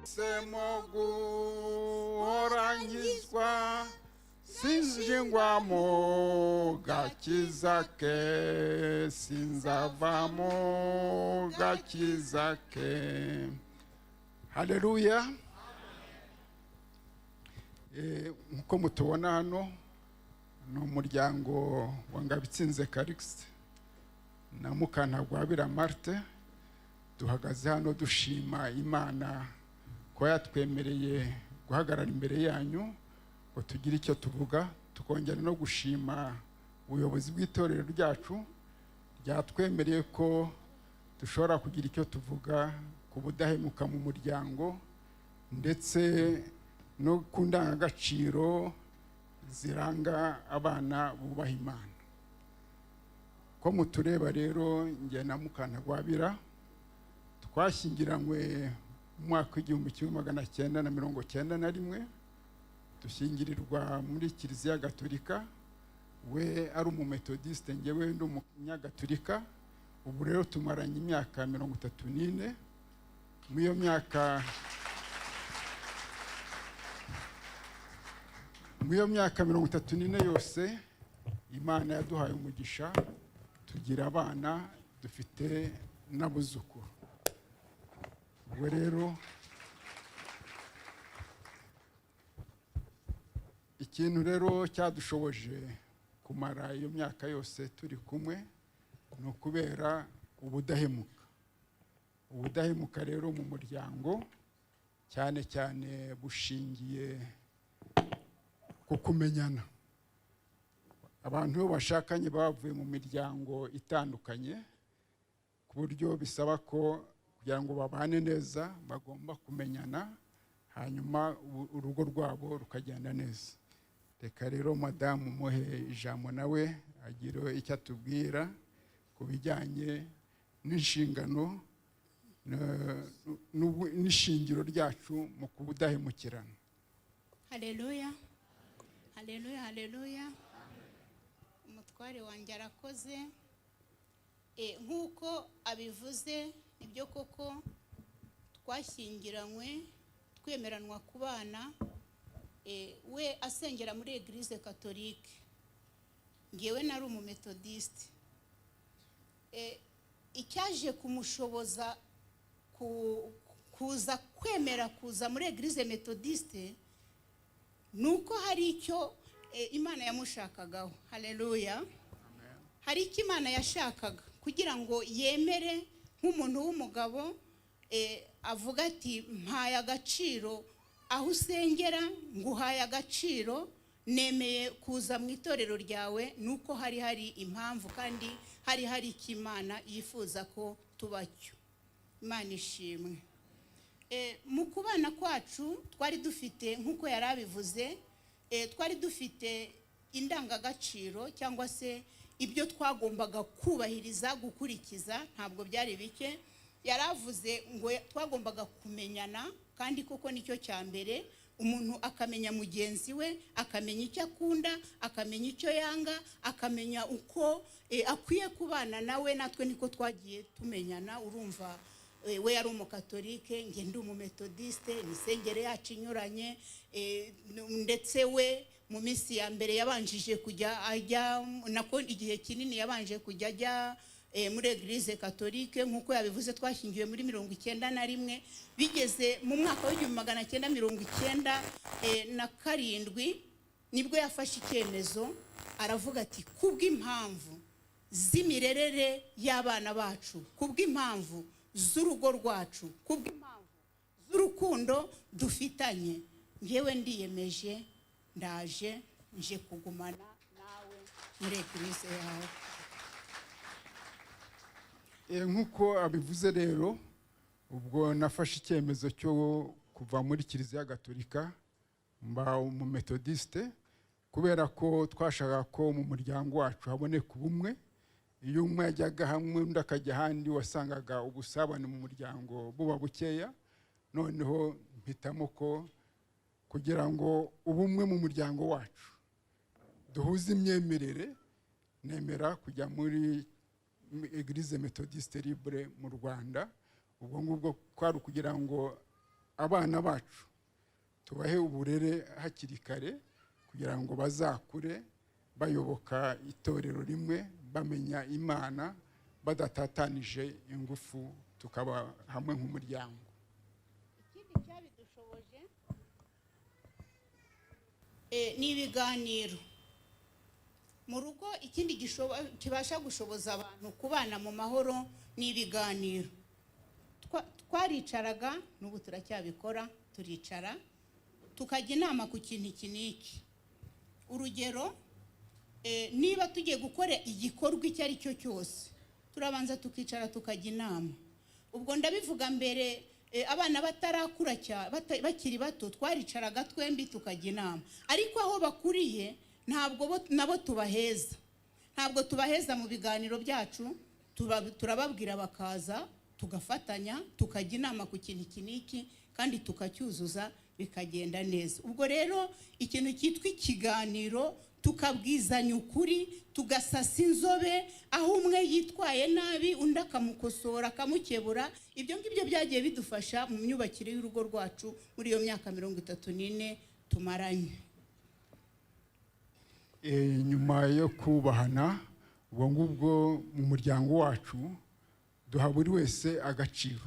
Semogu orangizwa sinjingwamo gakiza ke sinzavamo gakiza ke. Haleluya. Nkuko mutubona hano no umuryango wa Ngabitsinze Calixte na Mukantagwabira Marthe duhagaze hano dushima Imana ko yatwemereye guhagarara imbere yanyu ngo tugire icyo tuvuga, tukongera no gushima ubuyobozi bw'itorero ryacu ryatwemereye ko dushobora kugira icyo tuvuga ku budahemuka mu muryango ndetse no ku ndangagaciro ziranga abana bubaha Imana. Ko mutureba rero njye na Mukantagwabira twashyingiranywe mu mwaka w'1991 dushyingirirwa muri Kiliziya Gatolika, we ari umumetodiste njyewe ndi umunyagatolika. Ubu rero tumaranye imyaka 34. Muri iyo myaka 34 yose Imana yaduhaye umugisha, tugira abana, dufite n'abuzukuru. Ubwo rero ikintu rero cyadushoboje kumara iyo myaka yose turi kumwe ni ukubera ubudahemuka. Ubudahemuka rero mu muryango cyane cyane bushingiye ku kumenyana. Abantu bo bashakanye bavuye mu miryango itandukanye ku buryo bisaba ko kugira ngo babane neza bagomba kumenyana, hanyuma urugo rwabo rukagenda neza. Reka rero madamu muhe ijambo nawe agire icyo atubwira ku bijyanye n'inshingano n'ishingiro ryacu mu kubudahemukirana. Haleluya, haleluya, haleluya. Umutware wanjye arakoze. Nk'uko abivuze ibyo koko twashyingiranywe twemeranwa kubana, we asengera muri Eglise Catholique, ngewe nari umumetodiste. Icyaje kumushoboza kuza kwemera kuza muri Eglise Methodiste nuko hari icyo Imana yamushakagaho. Haleluya. Hari icyo Imana yashakaga kugira ngo yemere nk'umuntu w'umugabo, avuga ati mpaye agaciro aho usengera, nguhaye agaciro, nemeye kuza mu itorero ryawe. Nuko hari impamvu kandi hari icyo Imana yifuza ko tubacyo. Imana ishimwe. Mu kubana kwacu twari dufite, nk'uko yari abivuze, twari dufite indangagaciro cyangwa se ibyo twagombaga kubahiriza gukurikiza, ntabwo byari bike. Yaravuze ngo twagombaga kumenyana, kandi koko nicyo cya mbere. Umuntu akamenya mugenzi we, akamenya icyo akunda, akamenya icyo yanga, akamenya uko akwiye kubana nawe. Natwe niko twagiye tumenyana. Urumva, we yari umukatolike, nge ndi umumetodiste, imisengere yacu inyuranye, ndetse we mu minsi ya mbere yabanjije kujya ajya, nako igihe kinini yabanje kujya ajya muri Eglise Catholique. Nk'uko yabivuze twashyingiwe muri 1991. Bigeze mu mwaka w'1997 nibwo yafashe icyemezo, aravuga ati kubw'impamvu z'imirerere y'abana bacu, kubw'impamvu z'urugo rwacu, kubw'impamvu z'urukundo dufitanye, ngewe ndiyemeje, ndaje nje kugumana nawe muri Eglise yawe. Nkuko abivuze rero, ubwo nafashe icyemezo cyo kuva muri Kiliziya Gatolika mba umumetodiste, kubera ko twashaka ko mu muryango wacu haboneka ubumwe. Iyo umwe yajyaga hamwe undi akajya ahandi, wasangaga ubusabane mu muryango buba bukeya. Noneho mpitamo ko kugira ngo ubumwe mu muryango wacu duhuze imyemerere, nemera kujya muri Eglise Methodiste Libre mu Rwanda. Ubwo ngubwo kwari kugira ngo abana bacu tubahe uburere hakiri kare kugira ngo bazakure bayoboka itorero rimwe, bamenya Imana, badatatanije ingufu, tukaba hamwe nk'umuryango. Ikindi cyabidushoboje ni ibiganiro mu rugo. Ikindi kibasha gushoboza abantu kubana mu mahoro ni ibiganiro. Twaricaraga, n'ubu turacyabikora, turicara tukajya inama ku kintu iki n'iki. Urugero, niba tugiye gukora igikorwa icyo ari cyo cyose, turabanza tukicara tukajya inama. Ubwo ndabivuga mbere, abana batarakura cyane, bakiri bato, twaricaraga twembi tukajya inama. Ariko aho bakuriye ntabwo nabo tubaheza, ntabwo tubaheza mu biganiro byacu. Turababwira bakaza, tugafatanya, tukajya inama ku kintu iki n'iki, kandi tukacyuzuza bikagenda neza. Ubwo rero ikintu cyitwa ikiganiro, tukabwizanya ukuri, tugasasa inzobe, aho umwe yitwaye nabi undi akamukosora, akamukebura. Ibyo ngibyo byagiye bidufasha mu myubakire y'urugo rwacu muri iyo myaka 34 tumaranye. Nyuma yo kubahana, ubwo ngubwo mu muryango wacu duha buri wese agaciro.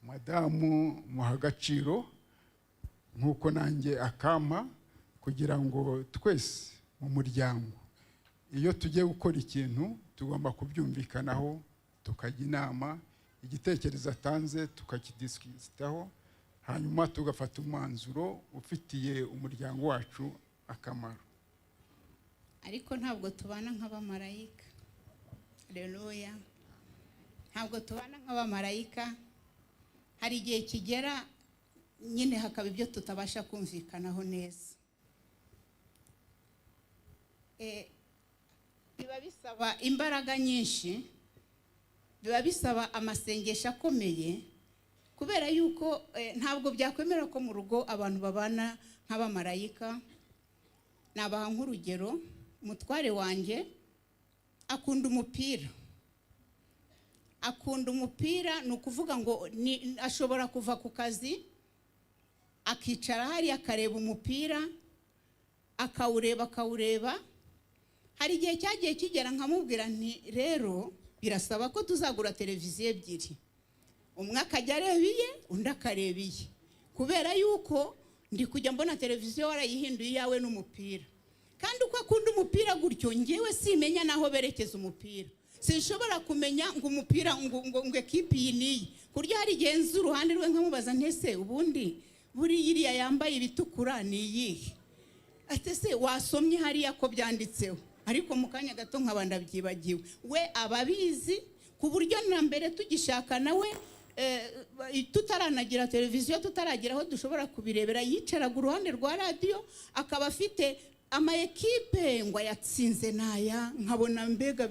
Madamu muha agaciro nk'uko nanjye akampa, kugira ngo twese mu muryango iyo tugiye gukora ikintu tugomba kubyumvikanaho, tukajya inama, igitekerezo atanze tukakidiskitaho, hanyuma tugafata umwanzuro ufitiye umuryango wacu akamaro. Ariko ntabwo tubana nk'abamarayika. Haleluya. Ntabwo tubana nk'abamarayika. Hari igihe kigera nyine hakaba ibyo tutabasha kumvikanaho neza. Biba bisaba imbaraga nyinshi, biba bisaba amasengesho akomeye, kubera yuko ntabwo byakwemera ko mu rugo abantu babana nk'abamarayika. Nabaha nk'urugero, umutware wanjye akunda umupira. Akunda umupira, ni ukuvuga ngo ashobora kuva ku kazi akicara hariya akareba umupira, akawureba. Hari igihe cyagiye kigera nkamubwira nti rero birasaba ko tuzagura televiziyo ebyiri, umwe akajya areba iye, undi akareba iye, kubera yuko ndi kujya mbona televiziyo warayihinduye iyawe n'umupira. Kandi uko akunda umupira gutyo, ngewe simenya naho berekeza umupira. Sinshobora kumenya ngo umupira ngo ekipi iyi niyi. Kurya hari igihe nzi uruhande rwe nkamubaza ntese ubundi buri yiriya yambaye ibitukura ni iyihe? Atese wasomye hariya ko byanditseho, ariko mu kanya gato nkaba ndabyibagiwe. We ababizi ku buryo na mbere tugishaka nawe tutaranagira televiziyo, tutaragira aho dushobora kubirebera, yicaraga uruhande rwa radio, akaba afite ama ekipe ngo yatsinze naya, nkabona mbega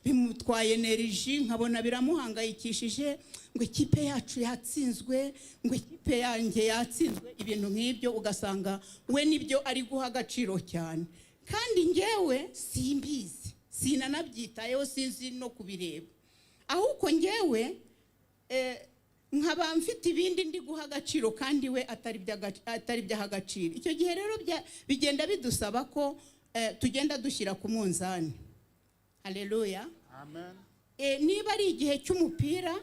bimutwaye energy, nkabona biramuhangayikishije, ngo ikipe yacu yatsinzwe, ngo ikipe yanjye yatsinzwe. Ibintu nk'ibyo ugasanga we nibyo ari guha agaciro cyane, kandi ngewe simbizi, sinanabyitayeho, sinzi no kubireba. Ahubwo ngewe nkaba mfite ibindi ndi guha agaciro, kandi we atari byaha agaciro. Icyo gihe rero bigenda bidusaba ko tugenda dushyira ku munzani. Haleluya. Amen. Niba ari igihe cy'umupira,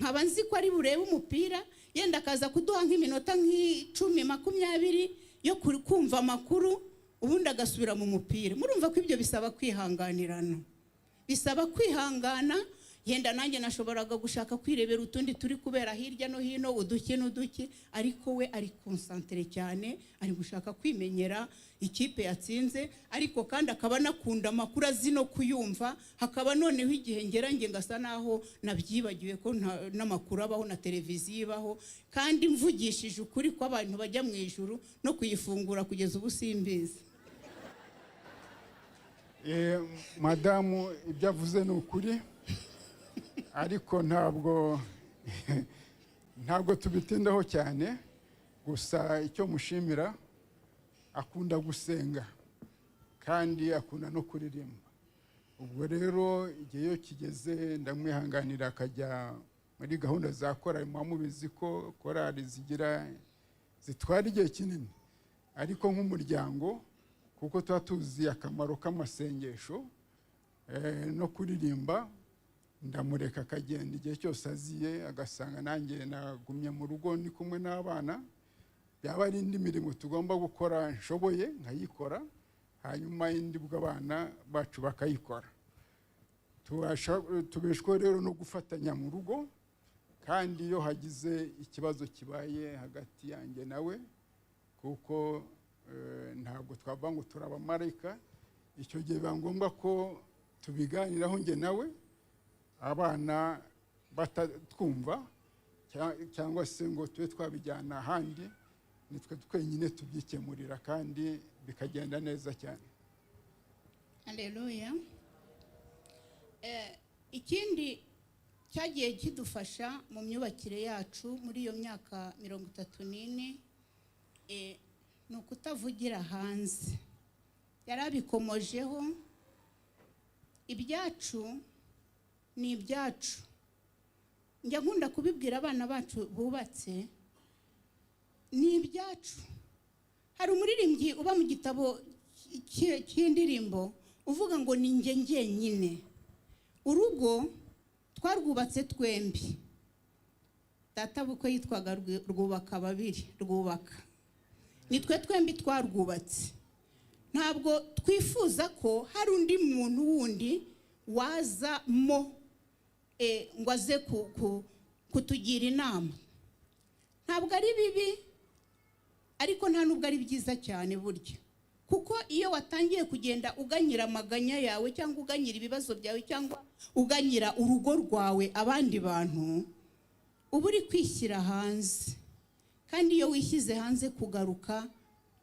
nkaba nzi ko ari burebe umupira, yenda akaza kuduha nk'iminota 10-20 yo kumva amakuru, ubundi agasubira mu mupira. Murumva ko ibyo bisaba kwihanganirana, bisaba kwihangana. Yenda nanjye nashoboraga gushaka kwirebera utundi turi kubera hirya no hino, uduki n'uduki, ariko we ari concentré cyane, ari gushaka kwimenyera ikipe yatsinze, ariko kandi akaba nakunda amakuru azi no kuyumva. Hakaba noneho igihe ngerange ngasa naho nabyibagiwe ko n'amakuru abaho na televiziyo ibaho, kandi mvugishije ukuri ko abantu bajya mu ijuru no kuyifungura kugeza ubusimbizi. Madamu ibyo avuze ni ukuri, ariko ntabwo tubitindaho cyane. Gusa icyo mushimira, akunda gusenga kandi akunda no kuririmba. Ubwo rero igihe yo kigeze ndamwihanganira akajya muri gahunda za korali. Mubizi ko korali zigira zitwara igihe kinini, ariko nk'umuryango kuko tuba tuzi akamaro k'amasengesho no kuririmba, ndamureka akagenda igihe cyose aziye, agasanga nanjye nagumye mu rugo ni kumwe n'abana. Byaba ari indi mirimo tugomba gukora nshoboye nkayikora, hanyuma indi bw'abana bacu bakayikora. Tubeshweho rero no gufatanya mu rugo, kandi iyo hagize ikibazo kibaye hagati yanjye nawe, kuko ntabwo twavuga ngo turabamarayika, icyo gihe biba ngombwa ko tubiganiraho njye nawe, abana batatwumva cyangwa se ngo tube twabijyana ahandi, nitwe twenyine tubyikemurira kandi bikagenda neza cyane. Haleluya. Ikindi cyagiye kidufasha mu myubakire yacu muri iyo myaka 34 ni ukutavugira hanze. Yarabikomojeho, ibyacu ni ibyacu. Njya nkunda kubibwira abana bacu bubatse, ni ibyacu. Hari umuririmbyi uba mu gitabo cy'indirimbo uvuga ngo ni njye njyenyine. Urugo twarwubatse twembi. Data bukwe yitwaga Rwubaka babiri, Rwubaka. Nitwe twembi twarwubatse. Ntabwo twifuza ko hari undi muntu wundi wazamo ngo aze kutugira inama. Ntabwo ari bibi, ariko nta nubwo ari byiza cyane burya. Kuko iyo watangiye kugenda uganyira amaganya yawe cyangwa uganyira ibibazo byawe cyangwa uganyira urugo rwawe abandi bantu, uba uri kwishyira hanze. Kandi iyo wishyize hanze kugaruka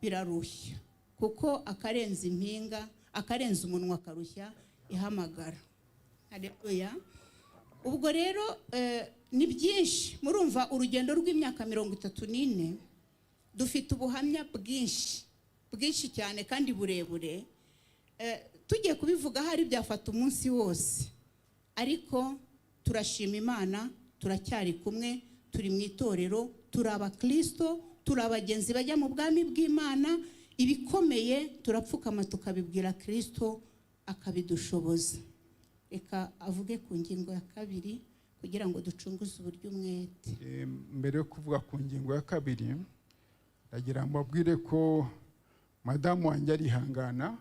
birarushya, kuko akarenza impinga, akarenza umunwa akarushya ihamagara. Haleluya. Ubwo rero ni byinshi. Murumva urugendo rw'imyaka 34 dufite ubuhamya bwinshi cyane kandi burebure. Tugiye kubivuga hari byafata umunsi wose, ariko turashima Imana, turacyari kumwe, turi mu itorero, turi abakristo, turi abagenzi bajya mu bwami bw'Imana. Ibikomeye turapfukama tukabibwira Kristo akabidushoboza. Reka avuge ku ngingo ya 2 kugira ngo ducunguze uburyo umwete. Mbere yo kuvuga ku ngingo ya 2, ndagira ngo mbabwire ko madamu wanjye arihangana.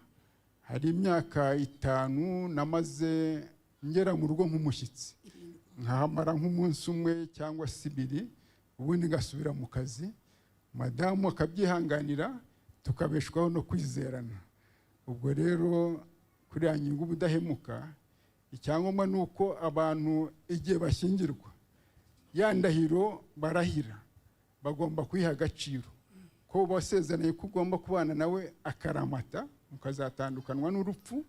Hari imyaka 5 namaze ngera mu rugo nk'umushyitsi, nkahamara nk'umunsi umwe cyangwa 2, ubundi ngasubira mu kazi. Madamu akabyihanganira, tukabeshwaho no kwizerana. Ubwo rero kuri ya ngingo ubudahemuka, icyangombwa ni uko abantu igihe bashyingirwa ya ndahiro barahira, bagomba kwiha agaciro ko basezeranye ko ugomba kubana nawe akaramata, mukazatandukanywa n'urupfu.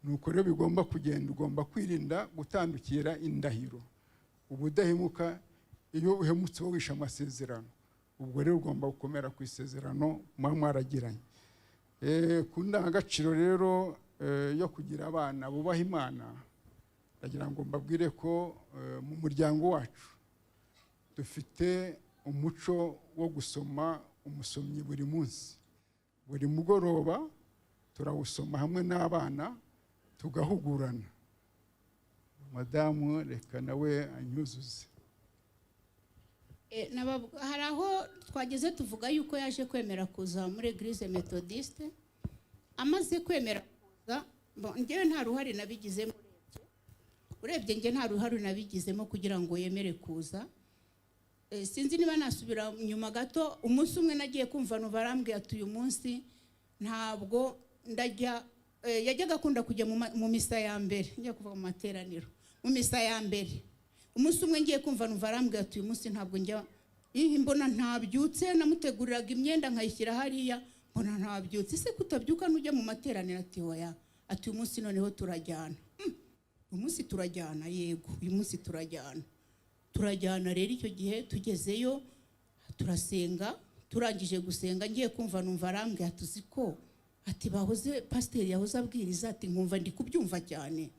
Nuko rero bigomba kugenda, ugomba kwirinda gutandukira indahiro. Ubudahemuka iyo uhemutse wisha amasezerano, ubwo rero ugomba gukomera ku isezerano mwaragiranye. Ku ndangagaciro rero yo kugira abana bubaha Imana, ndagira ngo mbabwire ko mu muryango wacu dufite umuco wo gusoma umusomyi buri munsi. Buri mugoroba turawusoma hamwe n'abana tugahugurana. Madamu reka nawe anyuzuze. Hari aho twageze tuvuga yuko yaje kwemera kuza muri Eglise Methodiste. Amaze kwemera kuza, njyewe nta ruhare nabigizemo. Urebye njye nta ruhare nabigizemo kugira ngo yemere kuza. Sinzi niba nasubira nyuma gato. Umunsi umwe nagiye kumva numva arambwiye ati uyu munsi ntabwo ndajya. Yajyaga akunda kujya mu misa ya mbere, njya kuva mu materaniro mu misa ya mbere. Umunsi umwe ngiye kumva numva arambwiye ati uyu munsi ntabwo njya. Mbona ntabyutse, namuteguriraga imyenda nkayishyira hariya, mbona ntabyutse. Se kutabyuka nujya mu materaniro? Ati oya. Ati uyu munsi noneho turajyana. Uyu munsi turajyana. Yego, uyu munsi turajyana. Turajyana rero. Icyo gihe tugezeyo turasenga. Turangije gusenga ngiye kumva numva arambwiye ati uziko, ati bahoze pasiteri yahoze abwiriza, ati nkumva ndi kubyumva cyane,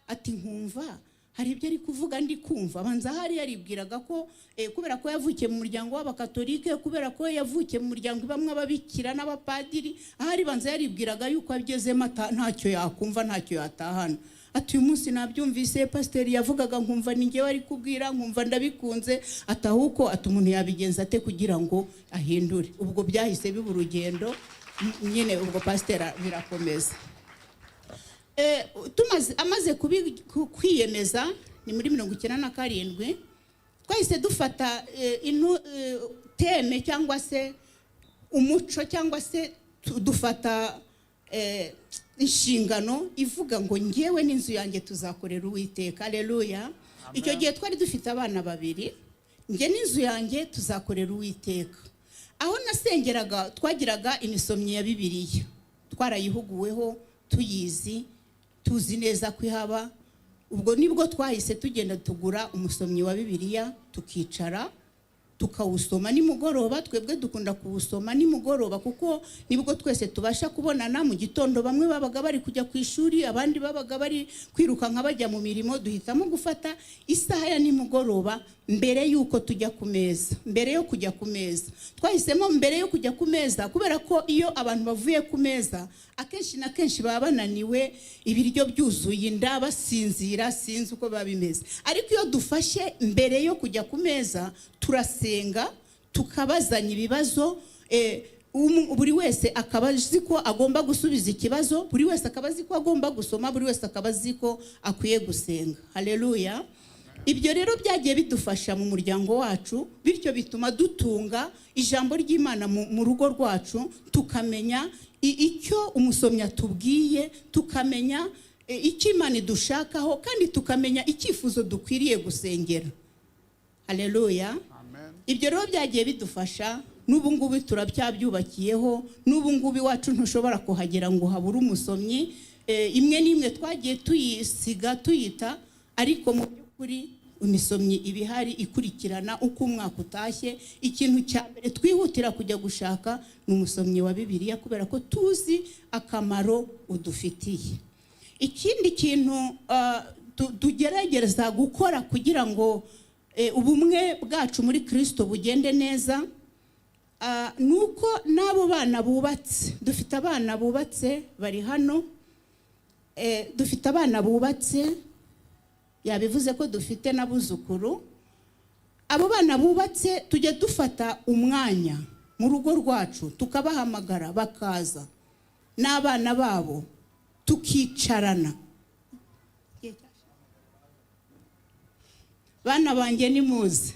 ati nkumva hari ibyo ari kuvuga ndi kumva. Abanza hari yaribwiraga ko kubera ko yavukiye mu muryango w'abakatolike, kubera ko yavukiye mu muryango bamwe ababikira n'abapadiri, ahari banza yaribwiraga yuko agezemo ntacyo yakumva, ntacyo yatahana. Ati uyu munsi nabyumvise pasiteri yavugaga nkumva ni njyewe ari kubwira, nkumva ndabikunze, atahuko ati umuntu yabigenza ate kugira ngo ahindure. Ubwo byahise biba urugendo nyine, ubwo pasiteri birakomeza. Amaze kwiyemeza ni muri 1997, twahise dufata teme cyangwa se umuco, cyangwa se dufata inshingano ivuga ngo ngewe n'inzu yanjye tuzakorera Uwiteka. Haleluya. Icyo gihe twari dufite abana babiri, nge n'inzu yanjye tuzakorera Uwiteka. Aho nasengeraga twagiraga imisomyi ya Bibiliya, twarayihuguweho, tuyizi, tuzi neza ko ihaba. Ubwo nibwo twahise tugenda tugura umusomyi wa Bibiliya, tukicara tukawusoma nimugoroba. Twebwe dukunda kuwusoma nimugoroba kuko nibwo twese tubasha kubonana. Mu gitondo bamwe babaga bari kujya ku ishuri, abandi babaga bari kwiruka bajya mu mirimo. Duhitamo gufata isaha ya nimugoroba mbere yuko tujya ku meza. Mbere yo kujya ku meza twahisemo mbere yo kujya ku meza, kubera ko iyo abantu bavuye ku meza akenshi na kenshi baba bananiwe, ibiryo byuzuye inda, basinzira, sinzi uko biba bimeze. Ariko iyo dufashe mbere yo kujya ku meza, turasenga, tukabazanya ibibazo, buri wese akaba azi ko agomba gusubiza ikibazo, buri wese akaba azi ko agomba gusoma, buri wese akaba azi ko akwiye gusenga. Haleluya. Ibyo rero byagiye bidufasha mu muryango wacu, bityo bituma dutunga ijambo ry'Imana mu rugo rwacu, tukamenya icyo umusomyi atubwiye, tukamenya icyo Imana idushakaho, kandi tukamenya icyifuzo dukwiriye gusengera. Haleluya. Ibyo rero byagiye bidufasha, n'ubu ngubu turabyabyubakiyeho. N'ubu ngubu iwacu ntushobora kuhagera ngo habure umusomyi. Imwe n'imwe twagiye tuyisiga tuyita, ariko mu by'ukuri imisomyi ibihari ikurikirana uko umwaka utashye. Ikintu cya mbere twihutira kujya gushaka ni umusomyi wa Bibiliya, kubera ko tuzi akamaro udufitiye. Ikindi kintu tugerageza gukora kugira ngo ubumwe bwacu muri Kristo bugende neza, nuko n'abo bana bubatse, dufite abana bubatse bari hano, dufite abana bubatse, yabivuze ko dufite n'abuzukuru. Abo bana bubatse tujye dufata umwanya mu rugo rwacu tukabahamagara bakaza n'abana babo, tukicarana. Bana banjye nimuze.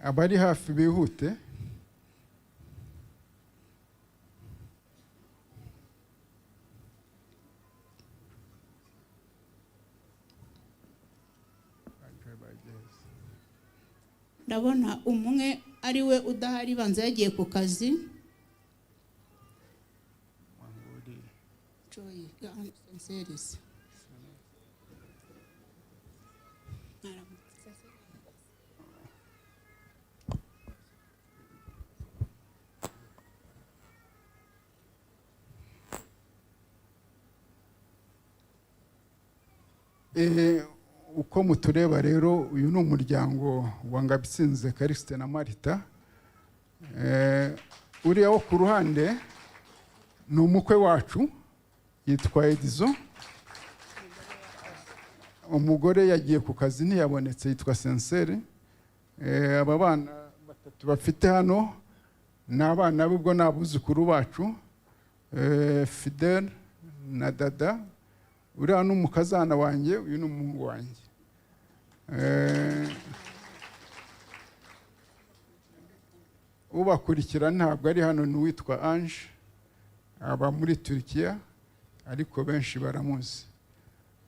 Abari hafi bihute. Ndabona umwe ari we udahari, banza yagiye ku kazi. Uko mutureba rero, uyu ni umuryango wa Ngabitsinze Callixte na Marita. Uriya wo ku ruhande ni umukwe wacu, yitwa Edizo. Umugore yagiye ku kazi ntiyabonetse, yitwa Sensere. Aba bana batatu bafite hano ni abana b'ubwo n'abuzukuru bacu, Fidel na Dada. Uriya ni umukazana wanjye, uyu ni umuhungu wanjye. Ubakurikira ntabwo ari hano, ni uwitwa Ange, aba muri Turkiya, ariko benshi baramuzi.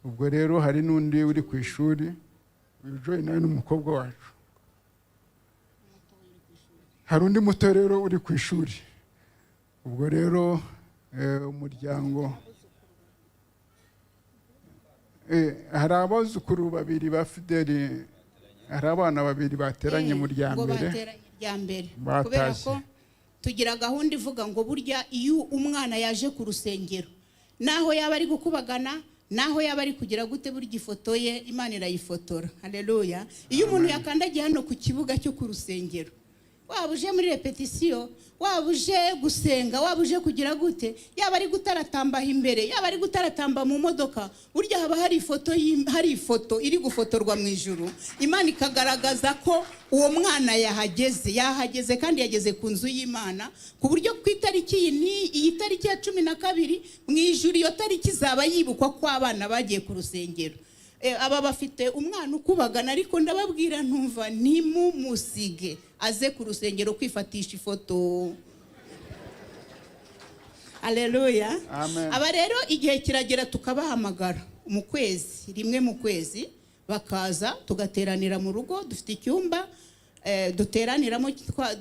Ubwo rero hari n'undi uri ku ishuri, uyu Joy nawe ni umukobwa wacu. Hari undi muto rero uri ku ishuri. Ubwo rero umuryango, hari abazukuru babiri ba Fideli, hari abana babiri bateranye mu rya mbere, kubera ko tugira gahunda ivuga ngo burya iyo umwana yaje ku rusengero naho yaba ari gukubagana naho yaba ari kugira gute burya ifoto ye Imana irayifotora. Haleluya. Iyo umuntu yakandagiye hano ku kibuga cyo ku rusengero, waba uje muri repetition, waba uje gusenga, waba uje kugira gute, yaba ari gutaratamba imbere, yaba ari gutaratamba mu modoka, burya haba hari ifoto iri gufotorwa mu ijuru. Imana ikagaragaza ko uwo mwana yahageze kandi yageze ku nzu y'Imana, ku buryo ku itariki iyi tariki ya 12 mu ijuru, iyo tariki zaba yibukwa ko abana bagiye ku rusengero. Aba bafite umwana ukubagana, ariko ndababwira ntumva ntimumusige aze ku rusengero kwifatisha ifoto. Haleluya. Aba rero igihe kiragera tukabahamagara mu kwezi, rimwe mu kwezi bakaza tugateranira mu rugo. Dufite icyumba duteraniramo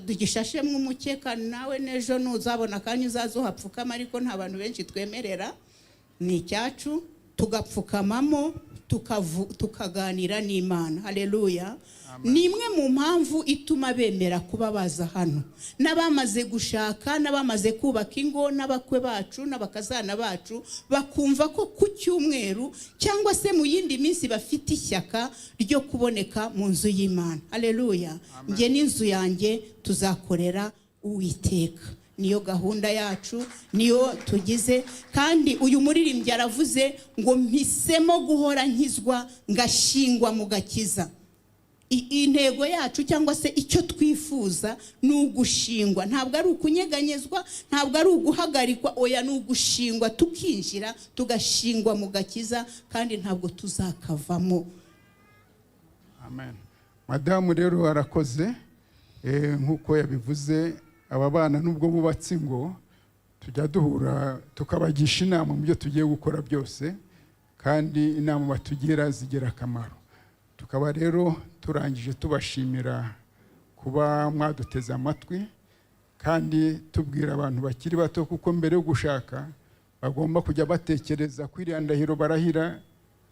dugishashemwe umukeka, nawe nejo nuzabona kandi uzazuhapfukama, ariko nta bantu benshi twemerera, ni icyacu, tugapfukamamo tukaganira n'Imana. Haleluya. Ni imwe mu mpamvu ituma bemera kuba baza hano, n'abamaze gushaka, n'abamaze kubaka ingo, n'abakwe bacu n'abakazana bacu bakumva ko ku cyumweru cyangwa se mu yindi minsi bafite ishyaka ryo kuboneka mu nzu y'Imana. Haleluya. Nge n'inzu yanjye tuzakorera Uwiteka. Niyo gahunda yacu, niyo tugize. Kandi uyu muririmbyi aravuze ngo mpisemo guhora nkizwa ngashingwa mu gakiza. Intego yacu cyangwa se icyo twifuza ni ugushingwa, ntabwo ari ukunyeganyezwa, ntabwo ari uguhagarikwa, oya ni ugushingwa, tukinjira tugashingwa mu gakiza, kandi ntabwo tuzakavamo. Amen. Madamu rero arakoze, nkuko yabivuze, aba bana nubwo bubatse ingo tujya duhura tukabagisha inama mu byo tugiye gukora byose, kandi inama batugira zigira akamaro. Tukaba rero turangije tubashimira kuba mwaduteze amatwi, kandi tubwira abantu bakiri bato kuko mbere yo gushaka bagomba kujya batekereza kwiriya ndahiro barahira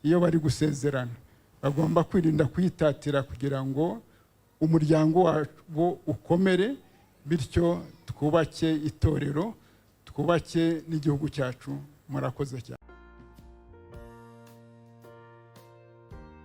iyo bari gusezerana, bagomba kwirinda kuyitatira kugira ngo umuryango wabo ukomere, bityo twubake itorero, twubake n'igihugu cyacu. Murakoze cyane.